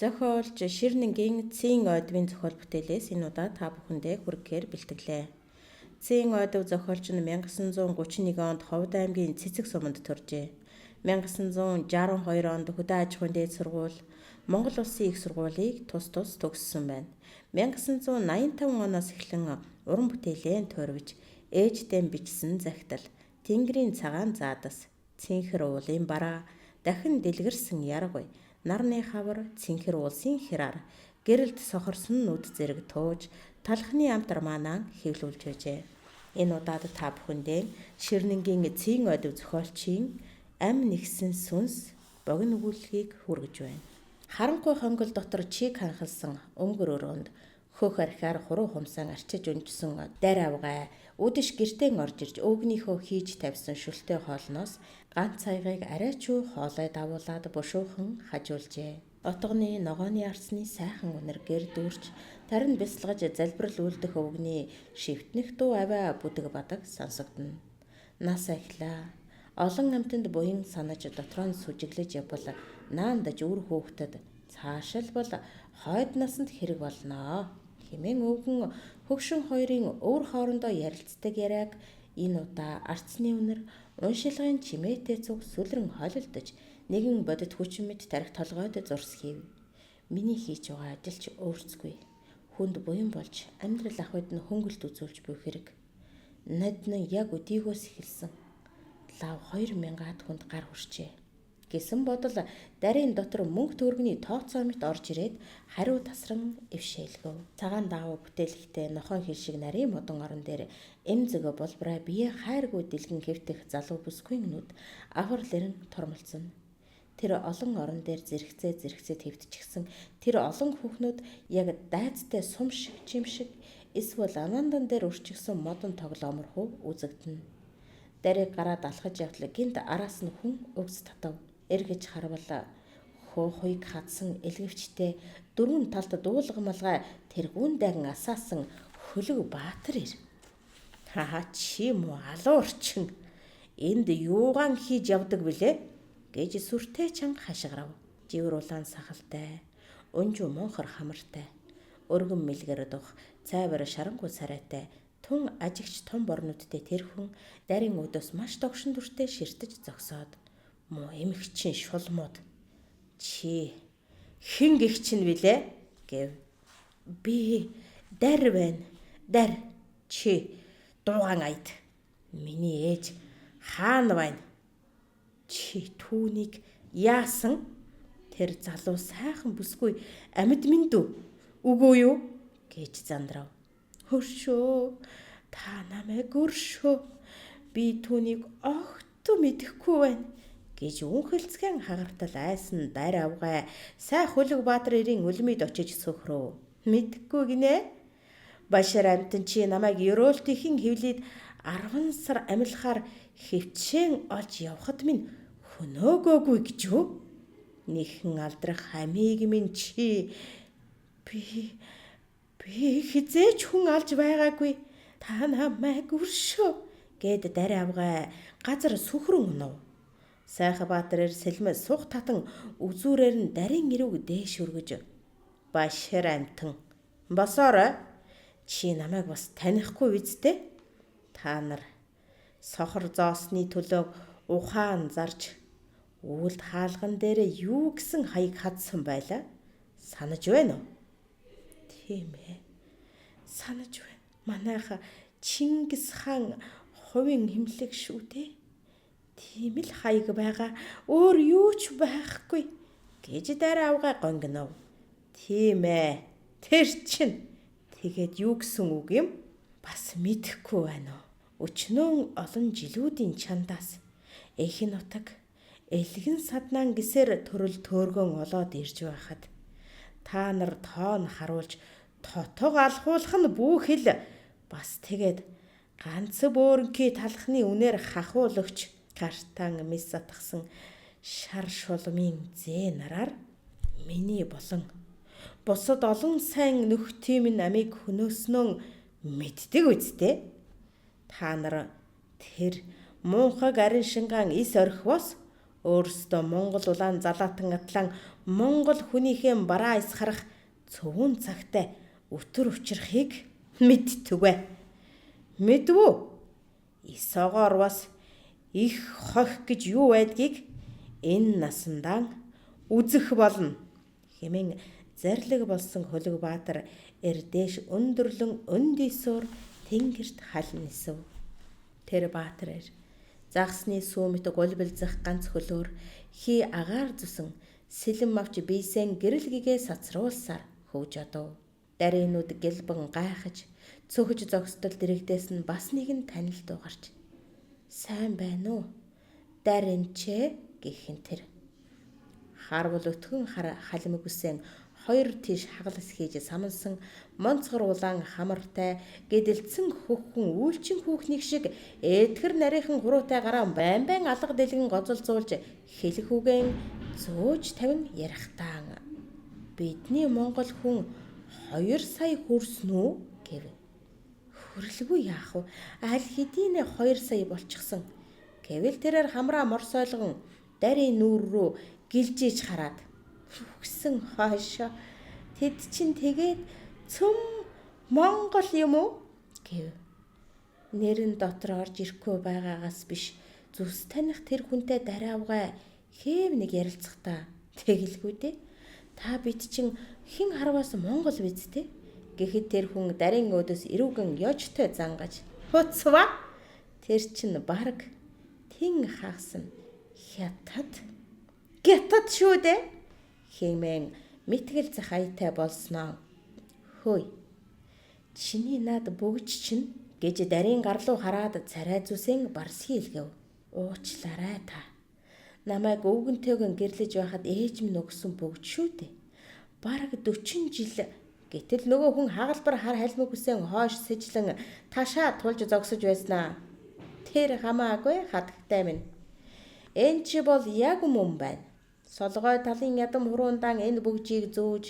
Зохиолч Ширнэнгийн Цээн ойдвын зохиол бүтээлээс энэ удаа та бүхэндээ хүргэхээр бэлтгэлээ. Цээн ойдв зохиолч нь 1931 онд Ховд аймгийн Цэцэг суманд төржээ. 1962 онд Хөдөө аж ахуйн дээд сургууль, Монгол Улсын их сургуулийг тус төгссөн байна. 1985 оноос эхлэн уран бүтээлээ туурвиж, ээждээ бичсэн захидал, Тэнгэрийн цагаан заадас, Цэнхэр уулын бараа, дахин дэлгэрсэн яргуй, Нарны хавар, Цэнхэр уулсын хяраар, гэрэлд сохорсон нүд зэрэг тууж, талхны амтар манаан хэвлүүлж байжээ. Энэ удаад та бүхэндээ Ширнэнгийн Цээн ойдв зохиолчийн Ам нэгсэн сүнс богино өгүүлгийг хүргэж байна. Харанхуй хонгол дотор чиг ханхалсан өнгөр өрөөнд хөх архиар хуруу хумсан арчиж өнжсөн дарь авгай үдэш гэртэн орж ирж өвгнийхөө хийж тавьсан шүлтэй хоолноос ганц цайгыг арайчуу хоолой давуулаад бушуухан хажуулжээ. Отгоны ногооны арсны сайхан үнэр гэр дүүрч тарин бясалгаж залбирал үлдэх өвгний шивтнэх дуу аваа бүдэг бадаг сонсогдно. Нас ахлаа. Олон амтанд буян санаж дотроо нь сүжиглэж явбал наандаж үр хөөхтөд цаашаалбал хойд насанд хэрэг болноо. Хэмээн өвгөн хөгшин хоёрын өвөр хоорондоо ярилцдаг яриаг энэ удаа арцны үнэр уншилгын чимээтэй цуг сүлрэн холилдож нэгэн бодит хүчин мэд тарих толгойд зурс хийв. Миний хийж байгаа ажил ч өөрсгүй. Хүнд буян болж амьдрал ахуйд нь хөнгөлт үзүүлж буй хэрэг. Над нь яг өдийгөөс эхэлсэн. Лав 2000-аад хүнд гар хүрчээ. Гэсэн бодол дарийн дотор мөнгө төгрөгийн тооцоо мэт орж ирээд хариу тасран эвшээлгөв. Цагаан даавуу бүтээлэгтэй нохон хил шиг нарийн модон орон дээр эмзэг болбраа бие хайргүй дэлгэн хэвтэх залуу бүсгүйн нүд аварлэрэн тормолцсон. Тэр олон орон дээр зэрэгцээ хэвтчихсэн тэр олон хүүхнүүд яг дайцтай сум шиг чим шиг эсвэл анандан дээр өрчигсөн модон тоглоомор үзэгдэнэ. Дарыг гараад алхаж явтал гинт араас нь хүн өгс татав. Эргэж харвал хуухыг хадсан элгэвчтэй дөрвөн талд дуулгамалгай тэр гүн даган асаасан хөлөг баатар ир. Хаа чи муу алуурчин энд юугаан хийж явдаг билээ гэж сүртэй чанга хашгирав. Живэр улаан сахалтай, унжуу монхор хамартай, өргөн мэлгэр дух, цайвар шарангуй царайтай тун ажигч том борнуудтай тэр хүн дарийн өдөөс маш догшин дүртэй ширтэж зогсоод муу эмэгчин шулмууд чи хэн гихчин билээ гэв. Би дар байна. Дар чи дуугаан айд. Миний ээж хаана байна? Чи түүнийг яасан? Тэр залуу сайхан бүсгүй амьд минь дүү. Үгүй юу гэж зандрав. Хөршөө, та намайг өршөө. Би түүнийг огт мэдэхгүй байна гэж үнхэлцгэн хагартал айсан дарь авгай сай хөлөг баатар ирийн үлмид очиж сөхрөө. Мэдэхгүй гинэ. Башар амтэн чи намайг ёроолтын хөвлөд 10 сар амилахаар хөвчэн олж явхад минь хөнөөгөөгүй гэж юу? Нэхэн алдрах хамиг минь чи Би хизээч хүн алж байгаагүй. Та намайг өршөө гэд дарь авгай газар сүхрэн унав. Сайхан баатар сэлмэс сух татан үзүүрээр нь дарийн ирүүг дээш өргөж башир амтан босоорой. Чи намайг бас танихгүй үсттэй. Та нар сохор зоосны төлөө ухаан зарж үлд хаалган дээр юу гэсэн хаяг хадсан байлаа. Санаж байна уу? Тийм ээ. Санаж байна. Манайха Чингис хаан хувийн хэмлэг шүү дээ. Тийм л хаяг байгаа. Өөр юу ч байхгүй гэж дарь авгай гонгинов. Тийм ээ. Тэр чинь тэгээд юу гэсэн үг юм? Бас мэдэхгүй байна уу? Өчнөө олон жилүүдийн чандаас эхэн нутаг элгэн саднаан гисээр төрөл төөргөн олоод ирж байхад та нар тоон харуулж тотог алхуулах нь бүхэл бас тэгээд ганц бөөрнкий талхны үнээр хахуулагч картан мис атгсан шар шулмын зээ нараар миний болон бусад олон сайн нөхдийн минь амийг хөнөөснөө мэддэг үсттэй. Та нар тэр муухаг арин шингаан ис орхивоос өөрсдөө Монгол улаан залаатан атлан Монгол хүнийхээ бараа исхарах цөвөн цагтай өтөр учрахыг мэдтүгвэ. Мэдвүү? Исогоор бас их хох гэж юу байдгийг энэ насандаа үзэх болно хэмээн зарлиг болсон Хөлөг-Баатар эрдээш өндөрлөн өндийсөөр тэнгэрт халин нисв. Тэр Баатар загсны сүүмэт гулбилзах ганц хөлөөр хий агаар зүсэн сэлэм авч бийсэн гэрэл гэгээ сацруулсаар хөвж одов. Даринууд гэлбэн гайхаж цөхөж зогсдол дэрэгдээс нь бас нэгэн танил дуугарч сайн байна уу? Даринчээ гэх тэр. Харвал өтгөн халимг үсэн хоёр тийш хагалс хийж самансан монцгор улаан хамартай гэдэлцэн хөхөн үйлчин хүүхнийг шиг эдгэр нарийнхан хуруутай гараа байн алга дэлгэн гозолзуулж хэлэх үгэн зөөж тавин ярахтаан бидний монгол хүн 2 сая хүрсэн үү гэв. Хүрлгүй яах вэ? Аль хэдийн 2 сая болчихсон. Гэвэл тэрээр хамраа морсойлгон дарийн нүүр рүү гэлжиж хараад үгсэн хаашаа тэд чинь тэгээд цөм Монгол юм уу гэв. Нэрэн дотор орж ирэхгүй байгаагаас биш зүс таних тэр хүнтэй дараавгай хэв нэг ярилцахтаа тэгэлгүй дээ. Та бид чинь хэн харваас Монгол биз дээ? Гэхэд тэр хүн дарийн өөдөөс ирүүгэн ёжтой зангаж хуцва. Тэр чинь бараг тэн хагасан хятад шүү дээ хэмээн мэтгэл зах аятай болсноо. Хөөе. Чиний над бүгж чинь гэж дарийн гарлуу хараад царай зүсэн барс хийлгэв. Уучлаарай та. Намайг өвгөнтэйгэн гэрлэж байхад ээж минь өгсөн бүгж шүү дээ. Бараг 40 жил. Гэтэл нөгөө хүн хагалбар хар халмиг үсэн хоош сэжлэн ташаа тулж зогсож байснаа. Тэр хамаагүй хатагтай минь. Энэ чи бол яг мөн байна. Солгой талын ядам хуруундаа энэ бүгжийг зөөж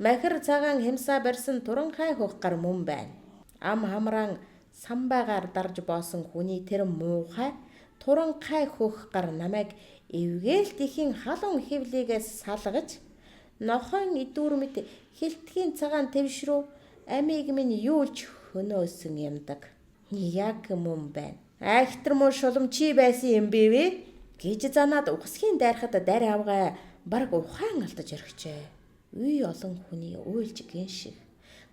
махир цагаан хэмсаа барьсан туранхай хөх гар мөн байна. Ам хамраан самбайгаар дарж боосон хүний тэр муухай туранхай хөх гар намайг эвгээл дихийн халуун хөвлийгээс салгаж нохойн идүүрмэд хилтгийн цагаан твш рүү амийг минь юулж хөнөөсөн юмдаг. Яг мөн байна. Айхтар муу шулам чи байсан юм бэ вэ? Гэж занаад ухсхийн дайрахад дарь авгаа бараг ухаан алдаж орхижээ. Үе олон хүний уйлж гин шиг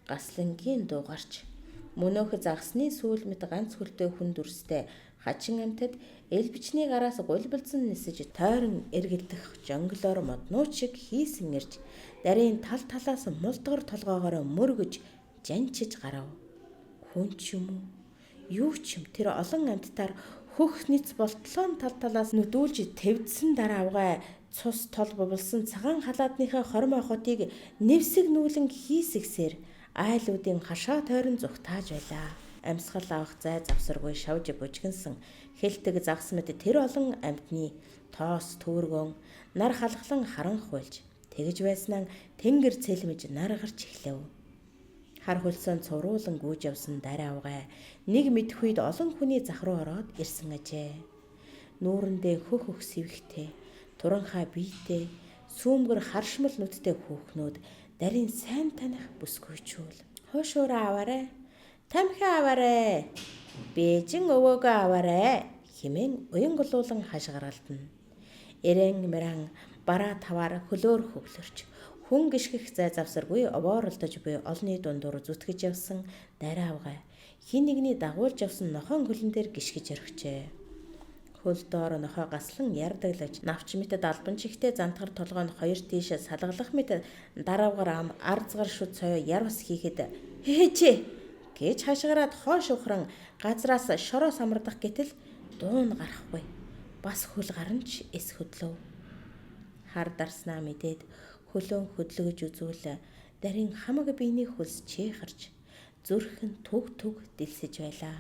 гаслангийн дуугарч мөнөөх загсны сүүл мэт ганц хөлтэй хүн дүрстэй хачин амтад эл бичний гараас гулбилзан нисэж тойрон эргэлдэх жонглоор моднууд шиг хийсэн ирж дарийн тал талаас мулдгар толгоогоор мөргөж жанчиж гарав. Хүн ч юм уу? Юу ч юм тэр олон амттаар хөх ниц болтлоон тал талаас нүдүүлж твдсэн дараавгай цус тол бубалсан цагаан халаадныхаа хормой хотыг нэвсэг нүүлэн хийсгсээр айлуудын хашаа тойрон зүгтааж байлаа. Амьсгал авах зай завсаргүй шавж бүжгэнсэн хэлтэг загс мэд тэр олон амьтны тоос түүргөн нар халахлан харан хуйлж тэгж байснаа тэнгэр цэлмэж нар гарч эхлэв. Хар хөлсөнд цувруулан гүйж явсан дараавгай нэг мэдэх үед олон хүний зах руу ороод ирсэн ажээ. Нүүрэндээ хөх сэвхтэй туранхай биетэй сүүмгэр харшмал нүдтэй хүүхнүүд дарийн сайн таних бүсгүйчүүл. Хошуура аваарэ. Тамхи аваарэ. Бээжин өвөөгөө аваарэ хэмээн уян голуулан хашгиралдана. Эрен мэран бараа таваар хөлөөр хөглөрч хүн гიშгэх зай завсаргүй овооролдож буй олны дундуур зүтгэж явсан дараавгай хин нэгний дагуулж явсан нохойн хөлн дээр гიშгэж орхижээ. Хөл доор нохой гаслан ярдаглаж навч мэтэд албан чихтэй зантгар толгойн хоёр тийш салгалах мэт дараавгаар арзгар шүд цой ярвас хийхэд ээжээ гэж хашгираад хоош ухран газраас шороо самардах гэтэл дуун гарахгүй. Бас хөл гаранч эс хөдлөв. Хар дарснаа мэдээд хөлөөн хөдлөгж үзүүл дарийн хамаг биений хөлс чийхарч зүрх нь түг дэлсэж байлаа.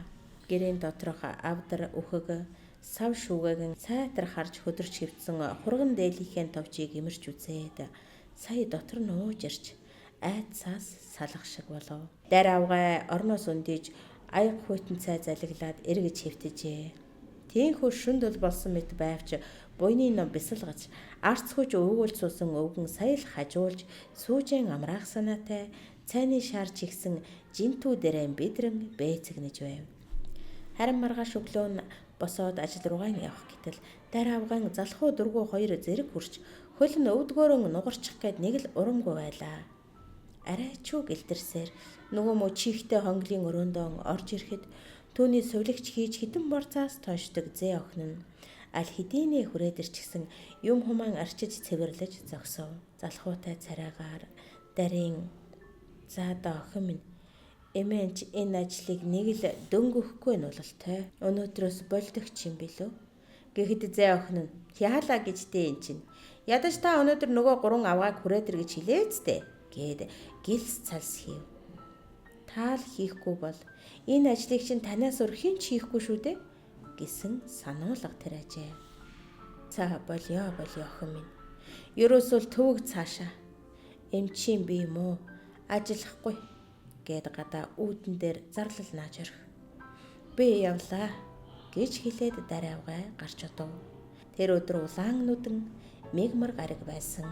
Гэрийн доторх авдар өхөг сав шүүгэн сайтар харж хөдөрч хөвцсөн хурган дээлийнхээ товчийг имэрч үзээд сая дотор нь ууж ирж айцаас салах шиг болов. Дараавгай орноос өндийж аяг хуйтан цай залглаад эргэж хөвтөжээ. Тийхүү шүнд бол болсон мэт байвч Буйны ном бясалгаж, арц хүч өвгөл суусан өвгөн сая л хажуулж, сүүжэн амраах санаатай цайны шаар чигсэн жинтүү дээрээ бидрэн бэцэгнэж байв. Харин маргааш өглөө нь босоод ажил руугаа явах гэтэл дараа авгаан залхуу дургу хоёр зэрэг хурч хөл нь өвдгөөрөн нугарчих гээд нэг л урамгүй байлаа. Арай чүү гэлтэрсээр нөгөө мө чихтэй хонглын өрөөндөө орж ирэхэд түүний сувлагч хийж хідэн борцаас тоншдог зээ охин нь аль хэдийнэ хүрээдэр ч гэсэн юм хумаан арчиж цэвэрлэж зогсов. Залхуутай царайгаар дарин заада охин минь эмээч энэ ажлыг нэг л дөнгөхгүй нь бололтой. Өнөөдрөөс болдогч юм билүү? Гэхэд зээ охин нь яалаа гэж дээ эн чинь. Ядаж та өнөөдөр нөгөө 3 авгааг хүрээдэр гэж хэлээцтэй гээд гэлс цалс хийв. Таал хийхгүй бол энэ ажлыг чинь танаас өөр хэн ч хийхгүй шүү дээ гэсэн сануулга тариажээ. За болёо охин минь. Ерөөсөө төвөг цаашаа. Эмчийн би юм уу? Ажиллахгүй гэд гадаа үүдэн дээр зарлал нааж орхив. Би явлаа гэж хэлээд дараа авгаа гарч одов. Тэр өдөр улаан нүдэн мигмар гараг байсан.